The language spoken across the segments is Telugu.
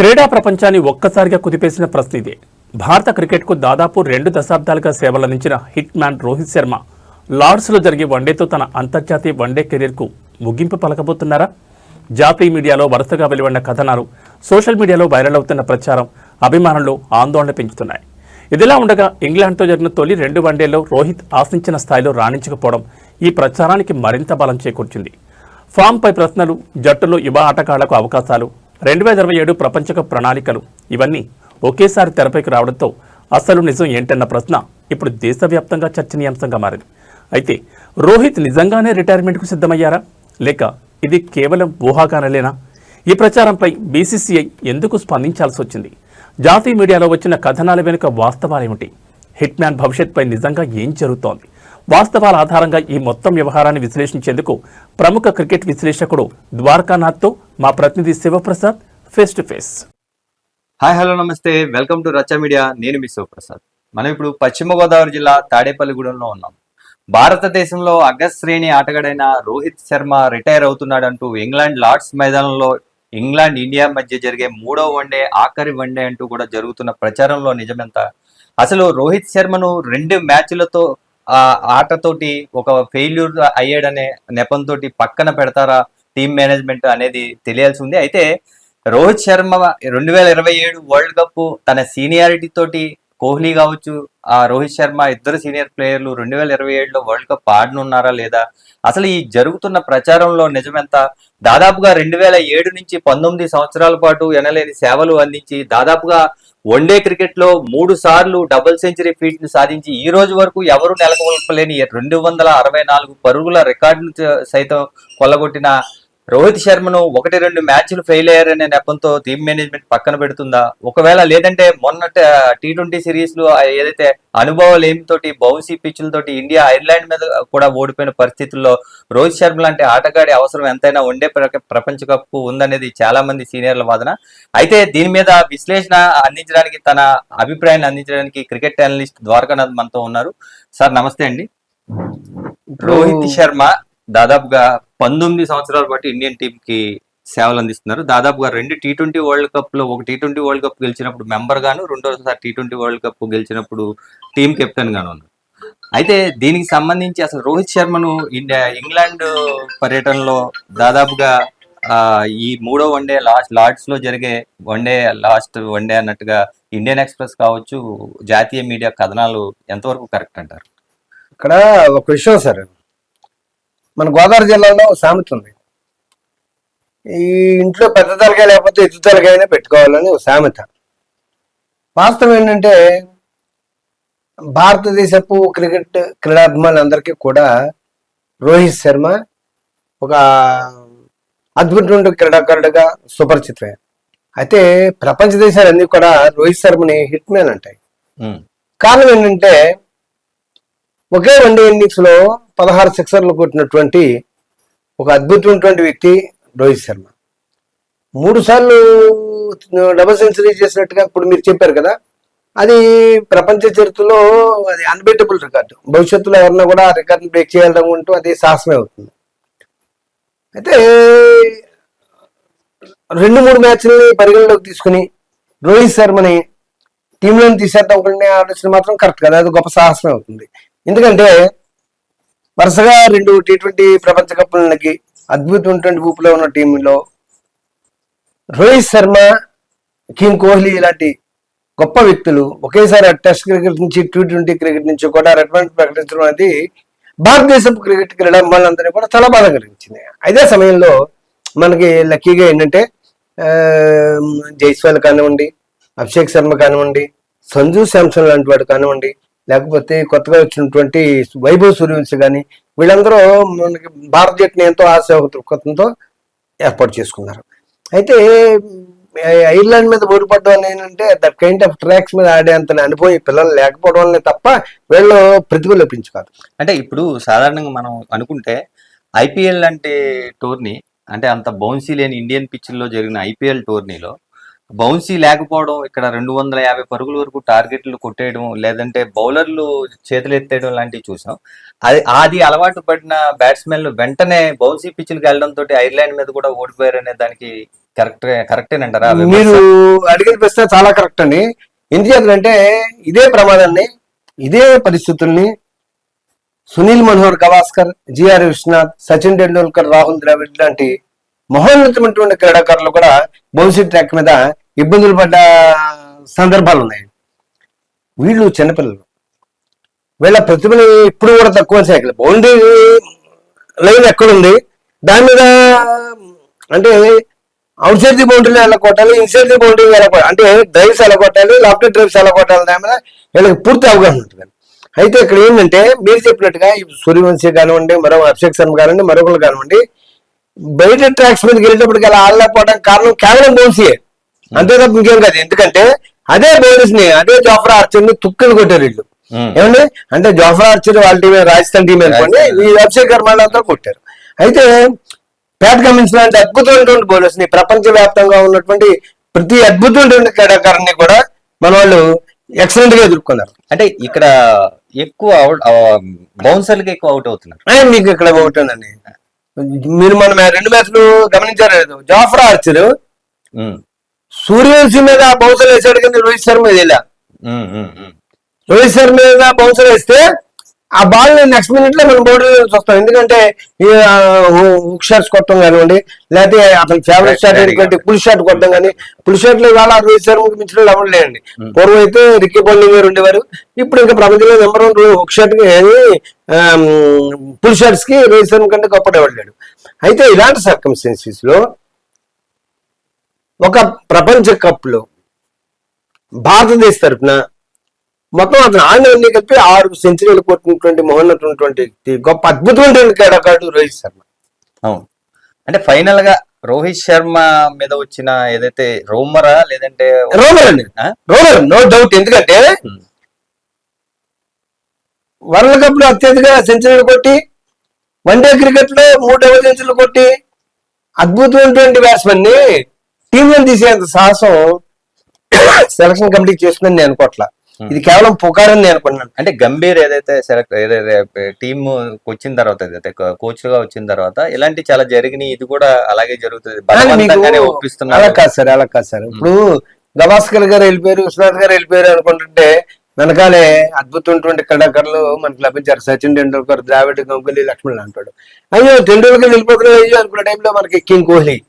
క్రీడా ప్రపంచాన్ని ఒక్కసారిగా కుదిపేసిన ప్రశ్న ఇదే. భారత క్రికెట్కు దాదాపు 2 దశాబ్దాలుగా సేవలందించిన హిట్ మ్యాన్ రోహిత్ శర్మ లార్డ్స్లో జరిగే వన్డేతో తన అంతర్జాతీయ వన్డే కెరీర్కు ముగింపు పలకబోతున్నారా? జాతీయ మీడియాలో వరుసగా వెలువడిన కథనాలు, సోషల్ మీడియాలో వైరల్ అవుతున్న ప్రచారం అభిమానుల్లో ఆందోళన పెంచుతున్నాయి. ఇదిలా ఉండగా ఇంగ్లాండ్తో జరిగిన తొలి 2 వన్డేల్లో రోహిత్ ఆశించిన స్థాయిలో రాణించకపోవడం ఈ ప్రచారానికి మరింత బలం చేకూర్చింది. ఫామ్పై ప్రశ్నలు, జట్టులో యువ ఆటగాళ్లకు అవకాశాలు, 2027 ప్రపంచ కప్ ప్రణాళికలు ఇవన్నీ ఒకేసారి తెరపైకి రావడంతో అసలు నిజం ఏంటన్న ప్రశ్న ఇప్పుడు దేశవ్యాప్తంగా చర్చనీయాంశంగా మారింది. అయితే రోహిత్ నిజంగానే రిటైర్మెంట్కు సిద్ధమయ్యారా, లేక ఇది కేవలం ఊహాగానాలేనా? ఈ ప్రచారంపై బీసీసీఐ ఎందుకు స్పందించాల్సి వచ్చింది? జాతీయ మీడియాలో వచ్చిన కథనాల వెనుక వాస్తవాలేమిటి? హిట్ మ్యాన్ భవిష్యత్పై నిజంగా ఏం జరుగుతోంది? వాస్తవాల ఆధారంగా ఈ మొత్తం వ్యవహారాన్ని విశ్లేషించేందుకు ప్రముఖ క్రికెట్ విశ్లేషకుడు ద్వారకానాథ్తో మా ప్రతినిధి Shivaprasad face to face. Hi, hello, నమస్తే, వెల్కమ్ టు రచ్చ మీడియా. నేను మీ శివప్రసాద్. మనం ఇప్పుడు పశ్చిమ గోదావరి జిల్లా తాడేపల్లిగూడెంలో ఉన్నాం. భారతదేశంలో అగ్రశ్రేణి ఆటగాడైన రోహిత్ శర్మ రిటైర్ అవుతున్నాడంటూ ఇంగ్లాండ్ లార్డ్స్ మైదానంలో ఇంగ్లాండ్ ఇండియా మధ్య జరిగే 3వ వన్డే, ఆఖరి వన్డే అంటూ కూడా జరుగుతున్న ప్రచారంలో నిజమెంత? అసలు రోహిత్ శర్మను 2 మ్యాచ్లతో ఆటతోటి ఒక ఫెయిల్యూర్ అయ్యాడనే నెపంతో పక్కన పెడతారా టీమ్ మేనేజ్మెంట్ అనేది తెలియాల్సి ఉంది. అయితే రోహిత్ శర్మ 2027 వరల్డ్ కప్ తన సీనియారిటీ తోటి కోహ్లీ కావచ్చు, రోహిత్ శర్మ ఇద్దరు సీనియర్ ప్లేయర్లు 2027లో వరల్డ్ కప్ ఆడనున్నారా లేదా? అసలు ఈ జరుగుతున్న ప్రచారంలో నిజమెంత? దాదాపుగా 2007 నుంచి 19 సంవత్సరాల పాటు ఎనలేని సేవలు అందించి దాదాపుగా వన్డే క్రికెట్ లో 3 సార్లు డబుల్ సెంచరీ ఫీట్ ను సాధించి ఈ రోజు వరకు ఎవరు నెలకొల్పలేని 264 పరుగుల రికార్డును సైతం కొల్లగొట్టిన రోహిత్ శర్మను 1-2 మ్యాచ్లు ఫెయిల్ అయ్యారనే నెపంతో టీమ్ మేనేజ్మెంట్ పక్కన పెడుతుందా? ఒకవేళ లేదంటే మొన్న T20 సిరీస్ లో ఏదైతే అనుభవాలు ఏమితోటి బౌన్సీ పిచ్లతోటి ఇండియా ఐర్లాండ్ మీద కూడా ఓడిపోయిన పరిస్థితుల్లో రోహిత్ శర్మ లాంటి ఆటగాడి అవసరం ఎంతైనా వన్డే ప్రపంచ కప్ ఉందనేది చాలా మంది సీనియర్ల వాదన. అయితే దీని మీద విశ్లేషణ అందించడానికి, తన అభిప్రాయాన్ని అందించడానికి క్రికెట్ అనలిస్ట్ ద్వారకానాథ్ మనతో ఉన్నారు. సార్ నమస్తే అండి. రోహిత్ శర్మ దాదాపుగా 19 సంవత్సరాల పాటు ఇండియన్ టీమ్ కి సేవలు అందిస్తున్నారు. దాదాపుగా 2 T20 వరల్డ్ కప్ లో, ఒక T20 వరల్డ్ కప్ గెలిచినప్పుడు మెంబర్ గాను, రెండోసారి T20 వరల్డ్ కప్ గెలిచినప్పుడు టీమ్ కెప్టెన్ గాను ఉన్నారు. అయితే దీనికి సంబంధించి అసలు రోహిత్ శర్మను ఇంగ్లాండ్ పర్యటనలో దాదాపుగా ఈ 3వ వన్డే లార్డ్స్ లో జరిగే వన్డే లాస్ట్ వన్డే అన్నట్టుగా ఇండియన్ ఎక్స్ప్రెస్ కావచ్చు, జాతీయ మీడియా కథనాలు ఎంతవరకు కరెక్ట్ అంటారు? ఇక్కడ ఒక విషయం సార్, మన గోదావరి జిల్లాలో సామెత ఉంది, ఈ ఇంట్లో పెద్ద తలకాయ లేకపోతే ఎత్తు తలకాయనే పెట్టుకోవాలని ఒక సామెత. వాస్తవం ఏంటంటే భారతదేశపు క్రికెట్ క్రీడాభిమానులందరికీ కూడా రోహిత్ శర్మ ఒక అద్భుతమైన క్రీడాకారుడిగా సుపరిచితమే. అయితే ప్రపంచ దేశాలన్నీ కూడా రోహిత్ శర్మని హిట్ మ్యాన్ అంటాయి. కారణం ఏంటంటే ఒకే వన్డే ఇన్నింగ్స్ లో 16 సిక్సర్లు కొట్టినటువంటి ఒక అద్భుతమైనటువంటి వ్యక్తి రోహిత్ శర్మ. 3 సార్లు డబుల్ సెంచరీ చేసినట్టుగా ఇప్పుడు మీరు చెప్పారు కదా, అది ప్రపంచ చరిత్రలో అది అన్బీటబుల్ రికార్డు. భవిష్యత్తులో ఎవరన్నా కూడా ఆ రికార్డును బ్రేక్ చేయాలనుకుంటూ అది సాహసమే అవుతుంది. అయితే 2-3 మ్యాచ్లని పరిగణలోకి తీసుకుని రోహిత్ శర్మని టీంలోని తీసేద్దాం ఒకటి ఆలోచన మాత్రం కరెక్ట్ కదా, అది గొప్ప సాహసమే అవుతుంది. ఎందుకంటే వరుసగా 2 T20 ప్రపంచ కప్పులకి అద్భుతమైనటువంటి ఊపులో ఉన్న టీంలో రోహిత్ శర్మ, కింగ్ కోహ్లీ ఇలాంటి గొప్ప వ్యక్తులు ఒకేసారి టెస్ట్ క్రికెట్ నుంచి T20 క్రికెట్ నుంచి కూడా రిటైర్మెంట్ ప్రకటించడం అనేది భారతదేశపు క్రికెట్ క్రీడాభిమానులందరినీ కూడా చాలా బాధ కలిగించింది. అదే సమయంలో మనకి లక్కీగా ఏంటంటే జైస్వాల్ కానివ్వండి, అభిషేక్ శర్మ కానివ్వండి, సంజు శాంసన్ లాంటి వాడు కానివ్వండి, లేకపోతే కొత్తగా వచ్చినటువంటి వైభవ్ సూర్యవంశి కానీ, వీళ్ళందరూ మనకి భారత జట్టుని ఎంతో ఆశాదృక్పథంతో ఏర్పాటు చేసుకున్నారు. అయితే ఐర్లాండ్ మీద ఓడిపడడం అని ఏంటంటే దట్ కైండ్ ఆఫ్ ట్రాక్స్ మీద ఆడేంత అనుభవం ఈ పిల్లలు లేకపోవడం వల్లనే తప్ప వీళ్ళు ప్రతిభ లభించుకోదు. అంటే ఇప్పుడు సాధారణంగా మనం అనుకుంటే ఐపీఎల్ అంటే టోర్నీ, అంటే అంత బౌన్సీ లేని ఇండియన్ పిచ్ల్లో జరిగిన ఐపీఎల్ టోర్నీలో బౌన్సీ లేకపోవడం, ఇక్కడ 250 పరుగుల వరకు టార్గెట్లు కొట్టేయడం, లేదంటే బౌలర్లు చేతులు ఎత్తేయడం లాంటివి చూసాం. అది అలవాటు పడిన బ్యాట్స్మెన్లు వెంటనే బౌన్సీ పిచ్చులకు వెళ్ళడంతో ఐర్లాండ్ మీద కూడా ఓడిపోయారు అనే దానికి కరెక్టేనంటారా? మీరు అడిగిన ప్రశ్న చాలా కరెక్ట్ అండి. ఎందుకంటే ఇదే ప్రమాదాన్ని, ఇదే పరిస్థితుల్ని సునీల్ మనోహర్ గవాస్కర్, జిఆర్ విశ్వనాథ్, సచిన్ టెండూల్కర్, రాహుల్ ద్రావిడ్ లాంటి మహోన్నతమైనటువంటి క్రీడాకారులు కూడా బౌన్సీ ట్రాక్ మీద ఇబ్బందులు పడ్డ సందర్భాలు ఉన్నాయి. వీళ్ళు చిన్నపిల్లలు, వీళ్ళ ప్రతిభని ఇప్పుడు కూడా తక్కువ చేయగలరు. బౌండరీ లైన్ ఎక్కడుంది, దాని మీద అంటే అవుట్ సైడ్ ది బౌండరీ ఎలా కొట్టాలి, ఇన్సైడ్ ది బౌండరీ ఎలా కొట్టాలి, అంటే డ్రైవ్స్ ఎలా కొట్టాలి, లాఫ్టర్ డ్రైవ్స్ ఎలా కొట్టాలి, దాని మీద వీళ్ళకి పూర్తి అవగాహన ఉంటుంది. అయితే ఇక్కడ ఏంటంటే మీరు చెప్పినట్టుగా సూర్యవంశీ కానివ్వండి, మరో అభిషేక్ శర్మ కానివ్వండి, మరొకరు కానివ్వండి, బయట ట్రాక్స్ మీదకి వెళ్ళేటప్పటికి అలా ఆడలేకపోవడానికి కారణం కేవలం బౌన్సీయే, అంతే తప్ప ఇంకేం కాదు. ఎందుకంటే అదే బౌలర్స్ ని, అదే జాఫ్రా ఆర్చర్ ని తుక్కలు కొట్టారు వీళ్ళు. ఏమండి అంటే జాఫ్రా ఆర్చర్ వాళ్ళ టీం, రాజస్థాన్ టీం అనుకోండి, ఈ అభిషేక్ శర్మతో కొట్టారు. అయితే ప్యాట్ కమిన్స్ లాంటి అద్భుతమైనటువంటి బౌలర్స్ ని, ప్రపంచ వ్యాప్తంగా ఉన్నటువంటి ప్రతి అద్భుతమైనటువంటి క్రీడాకారుని కూడా మన వాళ్ళు ఎక్సలెంట్ గా ఎదుర్కొన్నారు. అంటే ఇక్కడ ఎక్కువ బౌన్సర్లకి ఎక్కువ అవుట్ అవుతున్నారు. మీకు ఇక్కడ ఒకటి ఉందండి, మీరు మన 2 మ్యాచ్లు గమనించారు. జాఫ్రా ఆర్చర్ సూర్యవంశీ మీద బౌన్సర్ వేసాడు, కింద రోహిత్ శర్మ మీద రోహిత్ శర్మ మీద బౌన్సర్ వేస్తే ఆ బాల్ నెక్స్ట్ మినిట్ లో మనం బౌండరీ వస్తాం. ఎందుకంటే హుక్ షాట్స్ కొట్టడం కానివ్వండి, లేకపోతే అతని ఫేవరెట్ షాట్ ఏంటంటే పుల్ షాట్ కొట్టడం కానీ, పుల్ షాట్ లో ఇవాళ రోహిత్ శర్మకి మించిన ఎవరు లేదండి. పూర్వం అయితే రిక్కీ పాంటింగ్ గారు ఉండేవారు, ఇప్పుడు ఇంకా ప్రపంచంలో నెంబర్ 1 హుక్ షాట్ కి పుల్ షాట్స్ కి రోహిత్ శర్మ కంటే గొప్పవాడు లేడు. అయితే ఇలాంటి సర్కమ్స్టెన్సెస్ లో ఒక ప్రపంచ కప్ లో భారతదేశ తరఫున మొత్తం అతను ఆడినవన్నీ కలిపి 6 సెంచరీలు కొట్టినటువంటి మహోన్నతమైనటువంటి గొప్ప అద్భుతమైనటువంటి క్రీడాకారుడు రోహిత్ శర్మ. అవును, అంటే ఫైనల్ గా రోహిత్ శర్మ మీద వచ్చిన ఏదైతే రోమరా, లేదంటే రోమర్ అండి, రోమర్ నో డౌట్. ఎందుకంటే వరల్డ్ కప్ లో అత్యధిక సెంచరీలు కొట్టి, వన్డే క్రికెట్ లో 3 సెంచరీలు కొట్టి అద్భుతమైనటువంటి బ్యాట్స్మెన్ ని టీంలో తీసేంత సాహసం సెలక్షన్ కమిటీ చేస్తుందని నేను అనుకోవట్లా. ఇది కేవలం పుకారని నేను అనుకున్నాను. అంటే గంభీర్ ఏదైతే టీమ్ వచ్చిన తర్వాత, ఏదైతే కోచ్ గా వచ్చిన తర్వాత ఇలాంటి చాలా జరిగినాయి, ఇది కూడా అలాగే జరుగుతుంది. అలా కాదు సార్. ఇప్పుడు గవాస్కర్ గారు వెళ్ళిపోయారు, విశ్వనాథ్ గారు వెళ్ళిపోయారు అనుకుంటుంటే వెనకాలే అద్భుతమైనటువంటి క్రీడాకారులు మనకు లభించారు. సచిన్ టెండూల్కర్, ద్రావిడ్, గంగూలీ, లక్ష్మణ్ అంటాడు. అయ్యో టెండూల్కర్ వెళ్ళిపోతున్నాడు అనుకున్న టైంలో మనకి కింగ్ కోహ్లీ,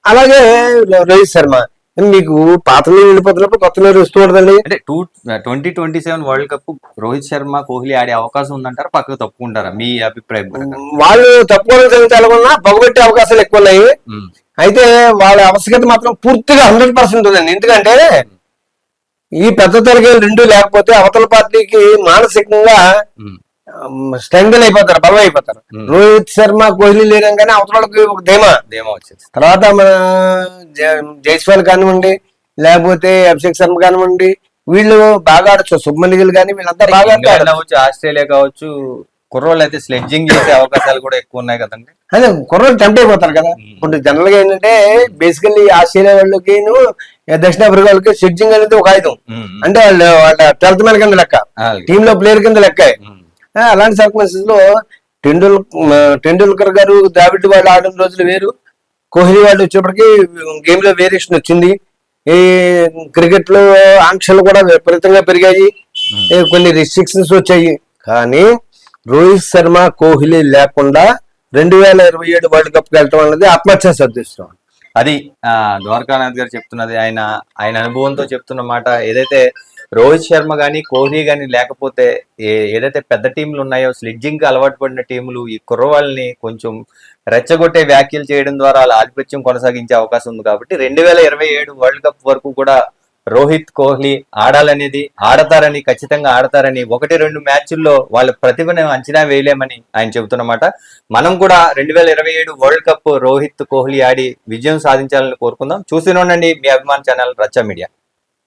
అలాగే రోహిత్ శర్మ. మీకు పాతలో వెళ్ళిపోతున్నప్పుడు కొత్తలో వస్తూ ఉంటుందండి. అంటే 2027 వరల్డ్ కప్ రోహిత్ శర్మ, కోహ్లీ ఆడే అవకాశం ఉందంటారా, పక్కకు తప్పుకుంటారా మీ అభిప్రాయం? వాళ్ళు తప్పుకోవడం సంగతి ఎలాగొన్నా పగబెట్టే అవకాశాలు ఎక్కువ ఉన్నాయి. అయితే వాళ్ళ ఆవశ్యకత మాత్రం పూర్తిగా 100% ఉందండి. ఎందుకంటే ఈ పెద్ద తరగతి 2 లేకపోతే అవతల పార్టీకి మానసికంగా స్ట్రెంగ్ అయిపోతారు, బలం అయిపోతారు. రోహిత్ శర్మ, కోహ్లీ లేరంగానే అవతలకి ఒక ధీమా వచ్చేది. తర్వాత మన జైస్వాల్ కానివ్వండి, లేకపోతే అభిషేక్ శర్మ కానివ్వండి, వీళ్ళు బాగా ఆడచ్చు. శుభ్మన్ గిల్ కానీ వీళ్ళంతా బాగా ఆడచ్చు. ఆస్ట్రేలియా కావచ్చు, కుర్రోళ్ళు అయితే స్లెడ్జింగ్ చేసే అవకాశాలు కూడా ఎక్కువ ఉన్నాయి కదండి. అదే కుర్రోళ్ళు టెంప్ట్ అయిపోతారు కదా. ఇప్పుడు జనరల్ గా ఏంటంటే బేసికల్లీ ఆస్ట్రేలియా వాళ్ళకి దక్షిణాఫ్రికా వాళ్ళకి స్లెడ్జింగ్ అనేది ఒక ఆయుధం. అంటే వాళ్ళ 12th మ్యాన్ కింద లెక్క, టీమ్ లో ప్లేయర్ కింద లెక్క. అలాంటి సర్కమ్స్టెన్సెస్ లో టెండూల్కర్ గారు, ద్రావిడ్ వాళ్ళు ఆడిన రోజులు వేరు, కోహ్లీ వాళ్ళు వచ్చేప్పటికి గేమ్ లో వేరియేషన్ వచ్చింది. ఈ క్రికెట్ లో ఆంక్షలు కూడా విపరీతంగా పెరిగాయి, కొన్ని రిస్ట్రిక్షన్స్ వచ్చాయి. కానీ రోహిత్ శర్మ, కోహ్లీ లేకుండా 2027 వరల్డ్ కప్ వెళ్ళటం అన్నది ఆత్మహత్య సదృశ్యం. అది ద్వారకానాథ్ గారు చెప్తున్నది, ఆయన అనుభవంతో చెప్తున్న మాట. ఏదైతే రోహిత్ శర్మ గానీ, కోహ్లీ గానీ లేకపోతే ఏదైతే పెద్ద టీంలు ఉన్నాయో, స్లెడ్జింగ్ కి అలవాటు పడిన టీములు ఈ కుర్రవాళ్ళని కొంచెం రెచ్చగొట్టే వ్యాఖ్యలు చేయడం ద్వారా వాళ్ళ ఆధిపత్యం కొనసాగించే అవకాశం ఉంది. కాబట్టి 2027 వరల్డ్ కప్ వరకు కూడా రోహిత్, కోహ్లీ ఆడతారని, ఖచ్చితంగా ఆడతారని, 1-2 మ్యాచ్ల్లో వాళ్ళ ప్రతిభను అంచనా వేయలేమని ఆయన చెబుతున్నమాట. మనం కూడా 2027 వరల్డ్ కప్ రోహిత్, కోహ్లీ ఆడి విజయం సాధించాలని కోరుకుందాం. చూస్తూనే ఉండండి మీ అభిమాన ఛానల్ రచ్చ మీడియా.